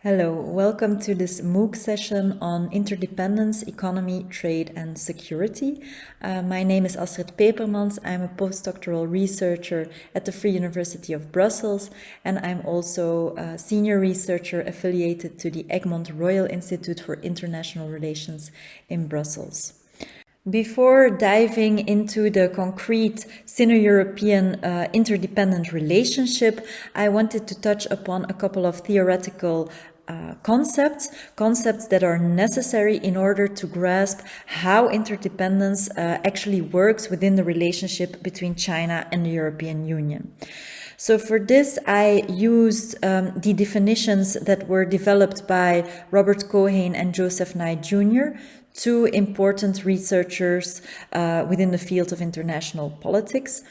Hello, welcome to this MOOC session on interdependence, economy, trade and security. My name is Astrid Pepermans. I'm a postdoctoral researcher at the Free University of Brussels, and I'm also a senior researcher affiliated to the Egmont Royal Institute for International Relations in Brussels. Before diving into the concrete Sino-European interdependent relationship, I wanted to touch upon a couple of theoretical concepts that are necessary in order to grasp how interdependence actually works within the relationship between China and the European Union. So for this, I used the definitions that were developed by Robert Cohen and Joseph Nye Jr., two important researchers within the field of international politics.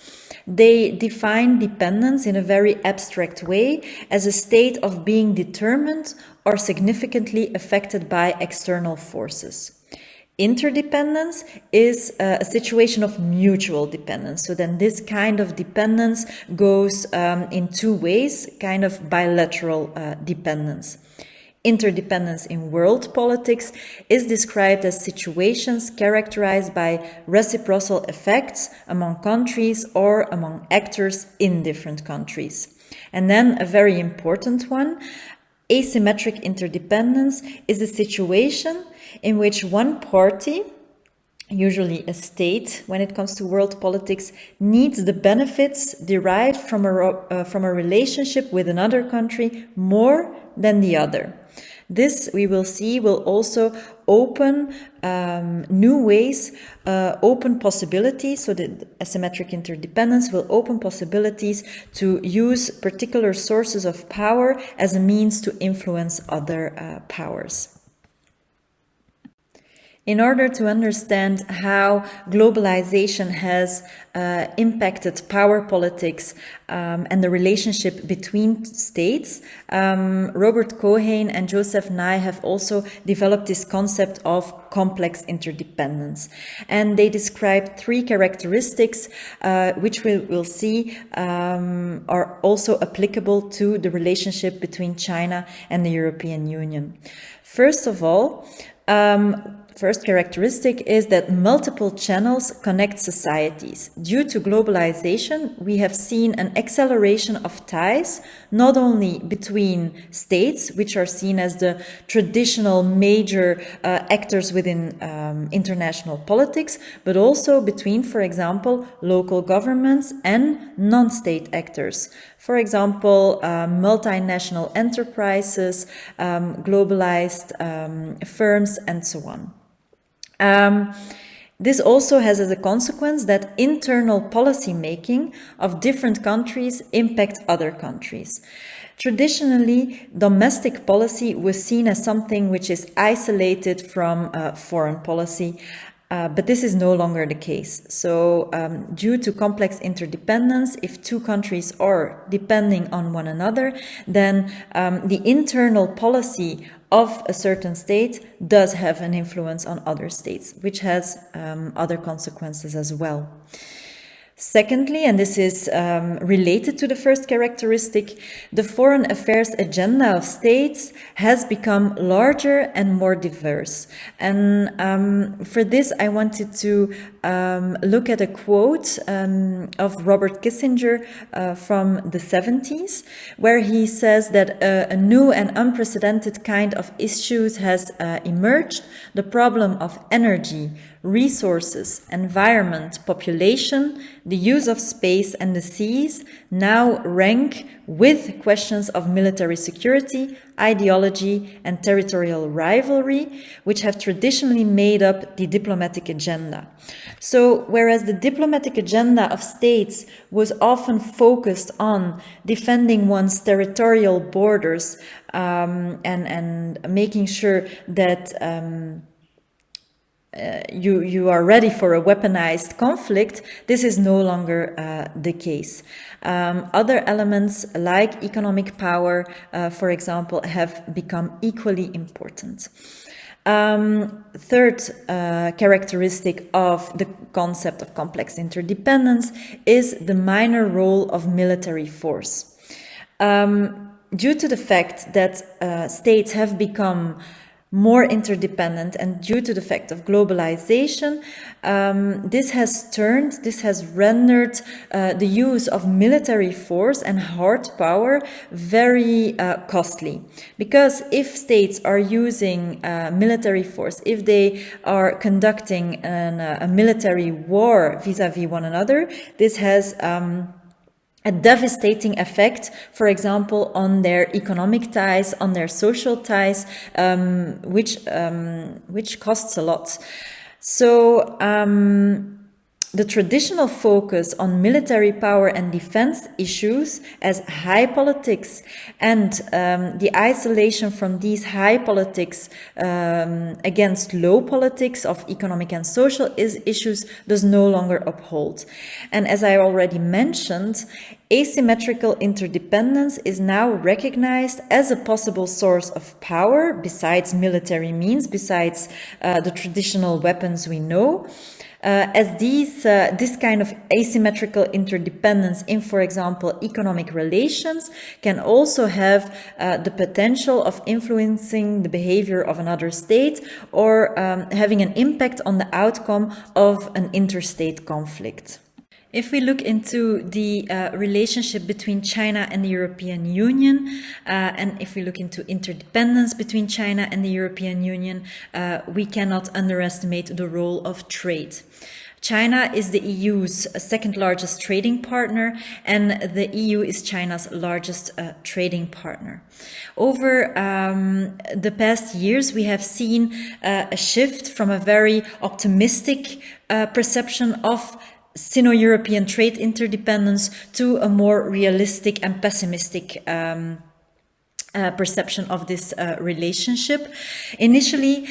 They define dependence in a very abstract way as a state of being determined or significantly affected by external forces. Interdependence is a situation of mutual dependence. So then this kind of dependence goes in two ways, kind of bilateral dependence. Interdependence in world politics is described as situations characterized by reciprocal effects among countries or among actors in different countries. And then a very important one, asymmetric interdependence, is a situation in which one party, usually a state when it comes to world politics, needs the benefits derived from a relationship with another country more than the other. This, we will see, will also open new ways, open possibilities, so the asymmetric interdependence will open possibilities to use particular sources of power as a means to influence other powers. In order to understand how globalization has impacted power politics and the relationship between states, Robert Cohen and Joseph Nye have also developed this concept of complex interdependence. And they describe three characteristics which we will see are also applicable to the relationship between China and the European Union. First of all, first characteristic is that multiple channels connect societies. Due to globalization, we have seen an acceleration of ties, not only between states, which are seen as the traditional major actors within international politics, but also between, for example, local governments and non-state actors. For example, multinational enterprises, globalized firms, and so on. This also has as a consequence that internal policy making of different countries impact other countries. Traditionally, domestic policy was seen as something which is isolated from foreign policy. But this is no longer the case. So due to complex interdependence, if two countries are depending on one another, then the internal policy of a certain state does have an influence on other states, which has other consequences as well. Secondly, and this is related to the first characteristic, the foreign affairs agenda of states has become larger and more diverse. And for this, I wanted to look at a quote of Robert Kissinger from the 70s, where he says that a new and unprecedented kind of issues has emerged, the problem of energy, resources, environment, population, the use of space and the seas now rank with questions of military security, ideology, and territorial rivalry, which have traditionally made up the diplomatic agenda. So, whereas the diplomatic agenda of states was often focused on defending one's territorial borders and making sure that you are ready for a weaponized conflict, this is no longer the case. Other elements like economic power, for example, have become equally important. Third characteristic of the concept of complex interdependence is the minor role of military force. due to the fact that states have become more interdependent and due to the fact of globalization, this has rendered the use of military force and hard power very costly. Because if states are using military force, if they are conducting a military war vis-à-vis one another, this has a devastating effect, for example, on their economic ties, on their social ties, which costs a lot. So the traditional focus on military power and defense issues as high politics and the isolation from these high politics against low politics of economic and social issues does no longer uphold. And as I already mentioned, asymmetrical interdependence is now recognized as a possible source of power besides military means, besides the traditional weapons we know. As this kind of asymmetrical interdependence in, for example, economic relations can also have the potential of influencing the behavior of another state or having an impact on the outcome of an interstate conflict. If we look into the relationship between China and the European Union, and if we look into interdependence between China and the European Union, we cannot underestimate the role of trade. China is the EU's second largest trading partner, and the EU is China's largest trading partner. Over the past years, we have seen a shift from a very optimistic perception of Sino-European trade interdependence to a more realistic and pessimistic perception of this relationship. Initially,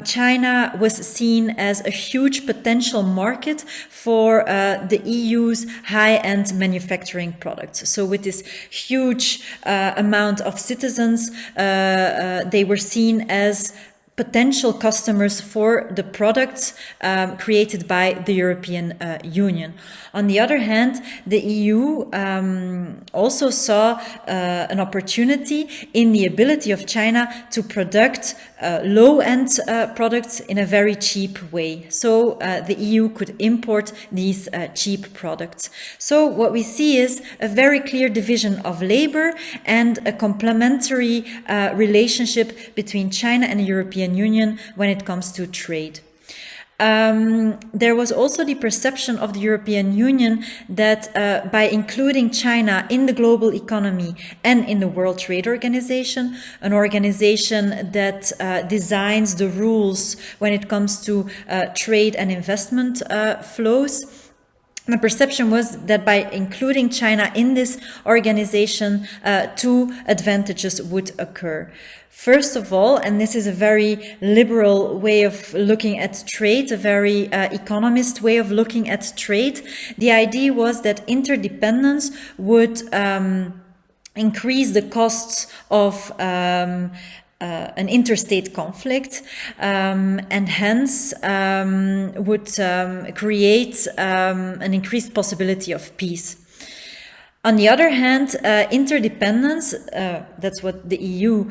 China was seen as a huge potential market for the EU's high-end manufacturing products. So with this huge amount of citizens, they were seen as potential customers for the products created by the European Union. On the other hand, the EU also saw an opportunity in the ability of China to produce low-end products in a very cheap way. So the EU could import these cheap products. So what we see is a very clear division of labor and a complementary relationship between China and the European Union when it comes to trade. There was also the perception of the European Union that by including China in the global economy and in the World Trade Organization, an organization that designs the rules when it comes to trade and investment flows, the perception was that by including China in this organization, two advantages would occur. First of all, and this is a very liberal way of looking at trade, a very economist way of looking at trade, the idea was that interdependence would increase the costs of an interstate conflict and hence would create an increased possibility of peace. On the other hand, interdependence, that's what the EU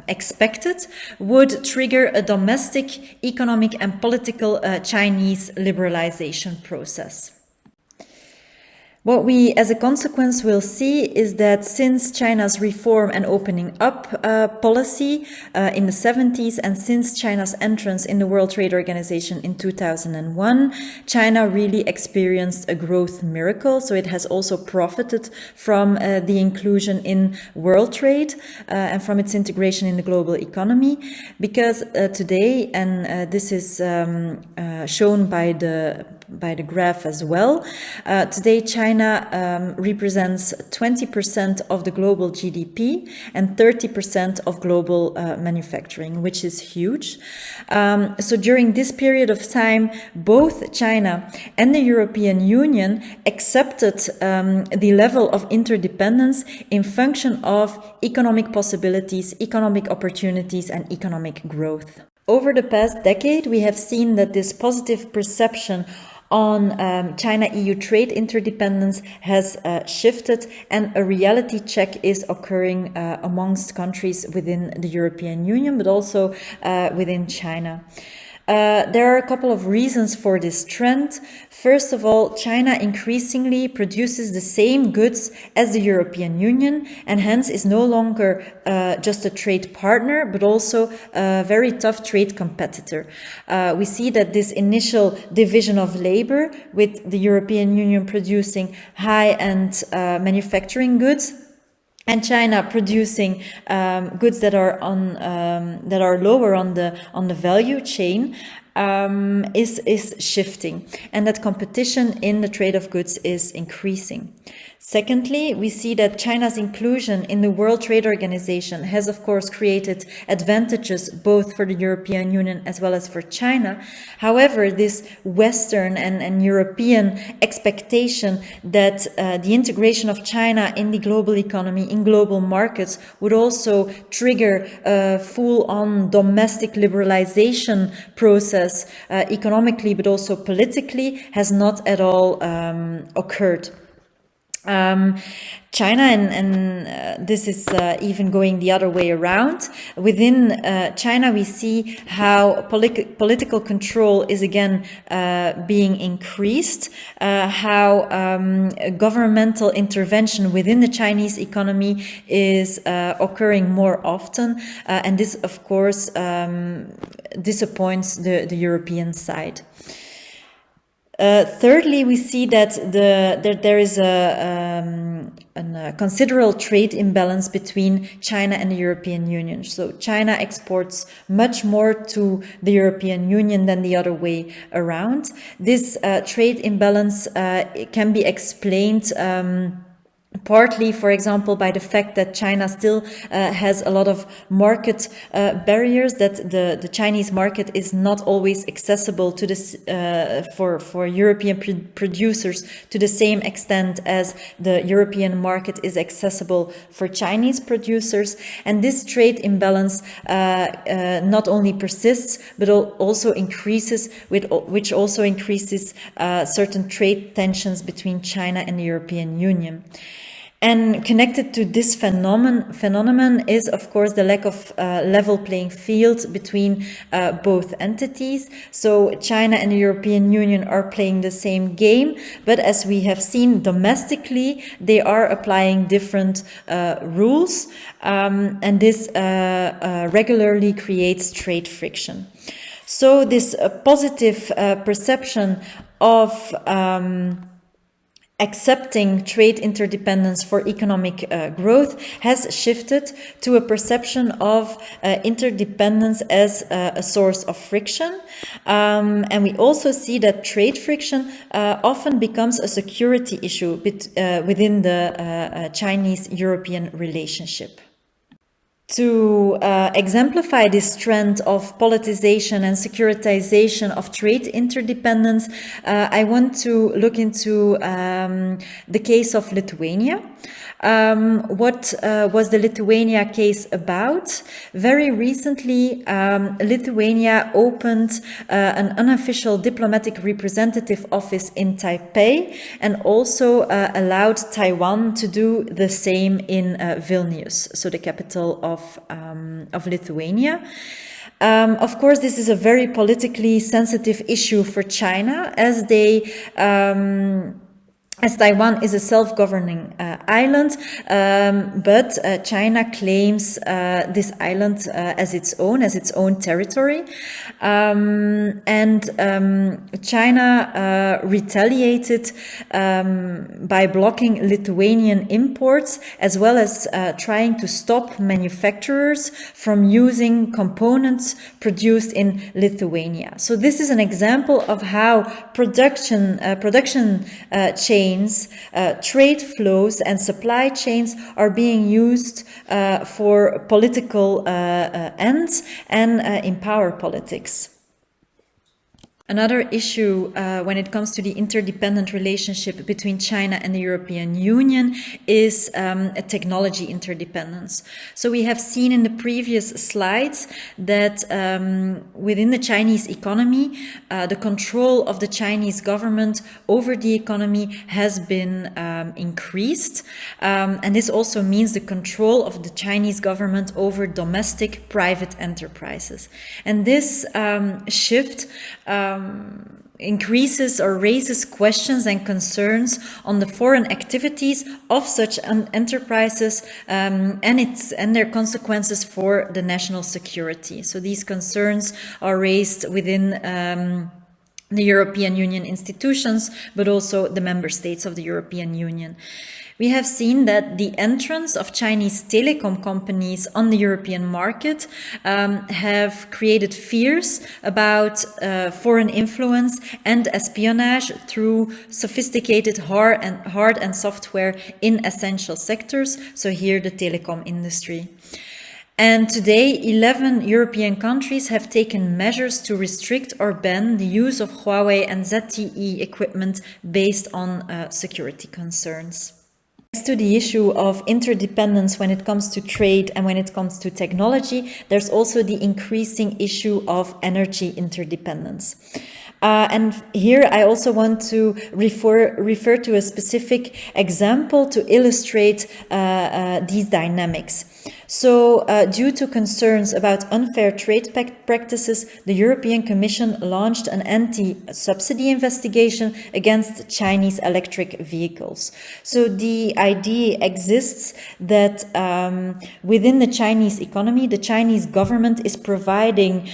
expected, would trigger a domestic economic and political Chinese liberalization process. What we, as a consequence, will see is that since China's reform and opening up policy in the 70s and since China's entrance in the World Trade Organization in 2001, China really experienced a growth miracle. So it has also profited from the inclusion in world trade and from its integration in the global economy. Because today, and this is shown by the graph as well, today China represents 20% of the global GDP and 30% of global manufacturing, which is huge. So during this period of time, both China and the European Union accepted the level of interdependence in function of economic possibilities, economic opportunities, and economic growth. Over the past decade, we have seen that this positive perception on China-EU trade interdependence has shifted, and a reality check is occurring amongst countries within the European Union, but also within China. There are a couple of reasons for this trend. First of all, China increasingly produces the same goods as the European Union, and hence is no longer just a trade partner, but also a very tough trade competitor. We see that this initial division of labor, with the European Union producing high-end manufacturing goods, and China producing goods that are lower on the value chain, is shifting, and that competition in the trade of goods is increasing. Secondly, we see that China's inclusion in the World Trade Organization has, of course, created advantages both for the European Union as well as for China. However, this Western and European expectation that the integration of China in the global economy, in global markets, would also trigger a full-on domestic liberalization process economically but also politically has not at all occurred. China, and this is even going the other way around. Within China, we see how political control is again being increased, how governmental intervention within the Chinese economy is occurring more often, and this, of course, disappoints the European side. Thirdly, we see that there is a considerable trade imbalance between China and the European Union. So China exports much more to the European Union than the other way around. This trade imbalance can be explained partly, for example, by the fact that China still has a lot of market barriers, that the Chinese market is not always accessible to this for European producers to the same extent as the European market is accessible for Chinese producers. And this trade imbalance not only persists, but also increases, which also increases certain trade tensions between China and the European Union. And connected to this phenomenon is, of course, the lack of level playing field between both entities. So China and the European Union are playing the same game, but as we have seen domestically, they are applying different rules, and this regularly creates trade friction. So this positive perception of accepting trade interdependence for economic growth has shifted to a perception of interdependence as a source of friction. And we also see that trade friction often becomes a security issue within the Chinese-European relationship. To exemplify this trend of politicization and securitization of trade interdependence, I want to look into the case of Lithuania. What was the Lithuania case about? Very recently, Lithuania opened an unofficial diplomatic representative office in Taipei, and also allowed Taiwan to do the same in Vilnius, so the capital of Lithuania. Of course, this is a very politically sensitive issue for China, as Taiwan is a self-governing island, but China claims this island as its own territory. And China retaliated by blocking Lithuanian imports, as well as trying to stop manufacturers from using components produced in Lithuania. So this is an example of how production chains, trade flows and supply chains are being used for political ends and in power politics. Another issue when it comes to the interdependent relationship between China and the European Union is a technology interdependence. So we have seen in the previous slides that within the Chinese economy, the control of the Chinese government over the economy has been increased. And this also means the control of the Chinese government over domestic private enterprises. And this shift increases or raises questions and concerns on the foreign activities of such enterprises and their consequences for the national security. So these concerns are raised within the European Union institutions, but also the member states of the European Union. We have seen that the entrance of Chinese telecom companies on the European market have created fears about foreign influence and espionage through sophisticated hard and software in essential sectors. So here the telecom industry. And today, 11 European countries have taken measures to restrict or ban the use of Huawei and ZTE equipment based on security concerns. Next to the issue of interdependence when it comes to trade and when it comes to technology, there's also the increasing issue of energy interdependence. And here I also want to refer to a specific example to illustrate these dynamics. So, due to concerns about unfair trade practices, the European Commission launched an anti-subsidy investigation against Chinese electric vehicles. So, the idea exists that within the Chinese economy, the Chinese government is providing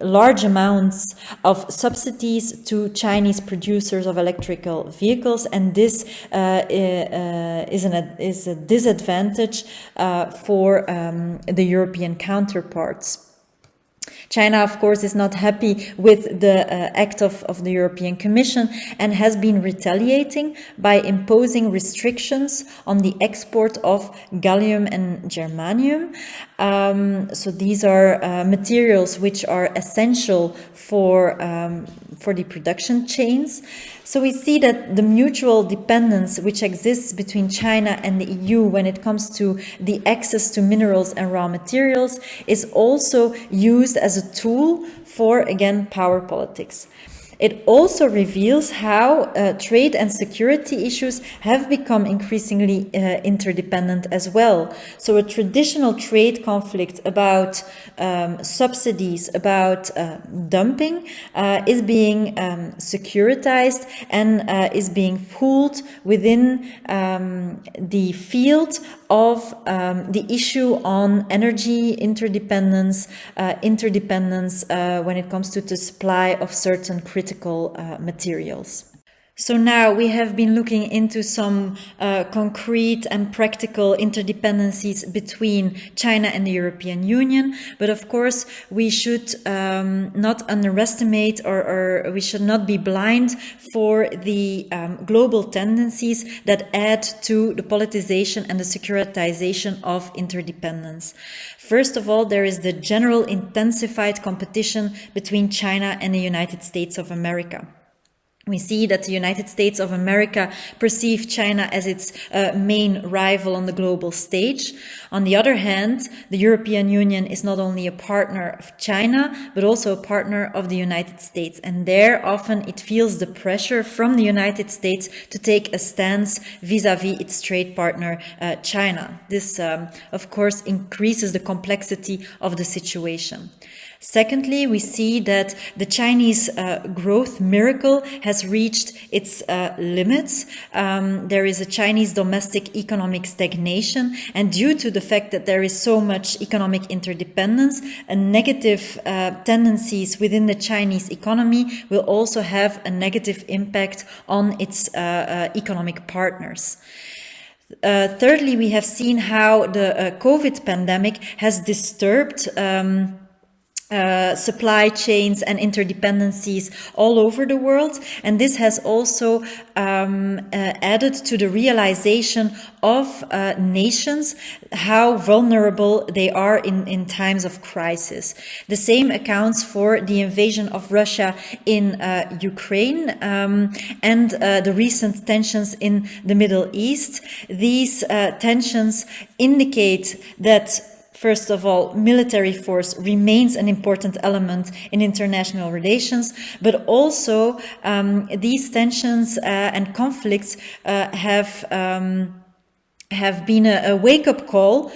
large amounts of subsidies to Chinese producers of electrical vehicles, and this is a disadvantage for the European counterparts. China, of course, is not happy with the act of the European Commission and has been retaliating by imposing restrictions on the export of gallium and germanium. So these are materials which are essential for the production chains. So we see that the mutual dependence which exists between China and the EU when it comes to the access to minerals and raw materials is also used as a tool for, again, power politics. It also reveals how trade and security issues have become increasingly interdependent as well. So a traditional trade conflict about subsidies, about dumping, is being securitized and is being pooled within the field of the issue on energy interdependence, when it comes to the supply of certain critical materials. So now we have been looking into some concrete and practical interdependencies between China and the European Union, but of course we should not underestimate or we should not be blind for the global tendencies that add to the politicization and the securitization of interdependence. First of all, there is the general intensified competition between China and the United States of America. We see that the United States of America perceive China as its main rival on the global stage. On the other hand, the European Union is not only a partner of China, but also a partner of the United States. And there often it feels the pressure from the United States to take a stance vis-à-vis its trade partner, China. This, of course, increases the complexity of the situation. Secondly, we see that the Chinese growth miracle has reached its limits. There is a Chinese domestic economic stagnation, and due to the fact that there is so much economic interdependence, negative tendencies within the Chinese economy will also have a negative impact on its economic partners. Thirdly, we have seen how the COVID pandemic has disturbed supply chains and interdependencies all over the world. And this has also added to the realization of nations how vulnerable they are in times of crisis. The same accounts for the invasion of Russia in Ukraine and the recent tensions in the Middle East. These tensions indicate that, first of all, military force remains an important element in international relations, but also these tensions and conflicts have been a wake-up call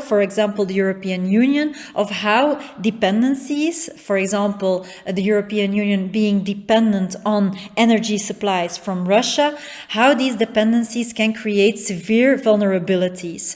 for example, the European Union, of how dependencies, for example, the European Union being dependent on energy supplies from Russia, how these dependencies can create severe vulnerabilities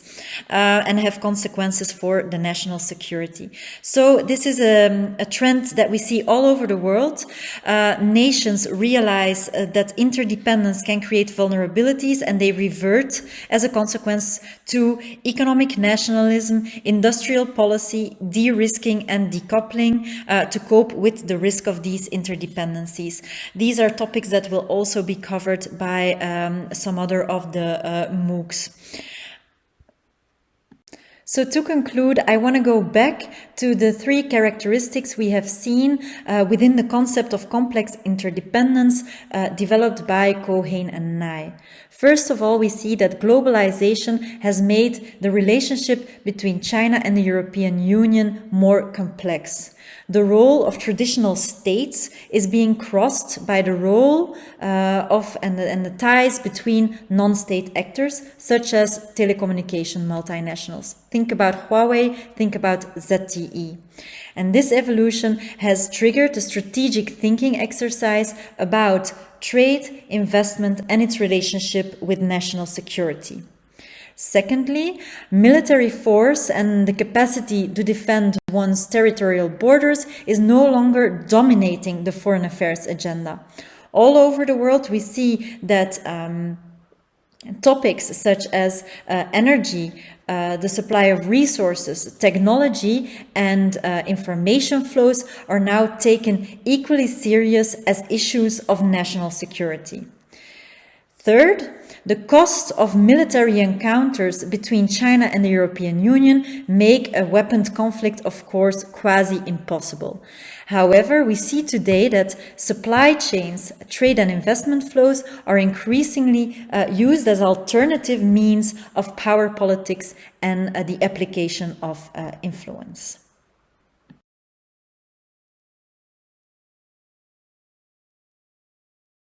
and have consequences for the national security. So this is a trend that we see all over the world. Nations realize that interdependence can create vulnerabilities, and they revert as a consequence to economic nationalism, industrial policy, de-risking and decoupling to cope with the risk of these interdependencies. These are topics that will also be covered by some other of the MOOCs. So to conclude, I want to go back to the three characteristics we have seen within the concept of complex interdependence developed by Cohen and Nye. First of all, we see that globalization has made the relationship between China and the European Union more complex. The role of traditional states is being crossed by the role of the ties between non-state actors, such as telecommunication multinationals. Think about Huawei, think about ZTE. And this evolution has triggered a strategic thinking exercise about trade, investment, and its relationship with national security. Secondly, military force and the capacity to defend one's territorial borders is no longer dominating the foreign affairs agenda. All over the world, we see that topics such as energy, the supply of resources, technology, and information flows are now taken equally serious as issues of national security. Third, the cost of military encounters between China and the European Union make a weaponed conflict, of course, quasi-impossible. However, we see today that supply chains, trade and investment flows are increasingly used as alternative means of power politics and the application of influence.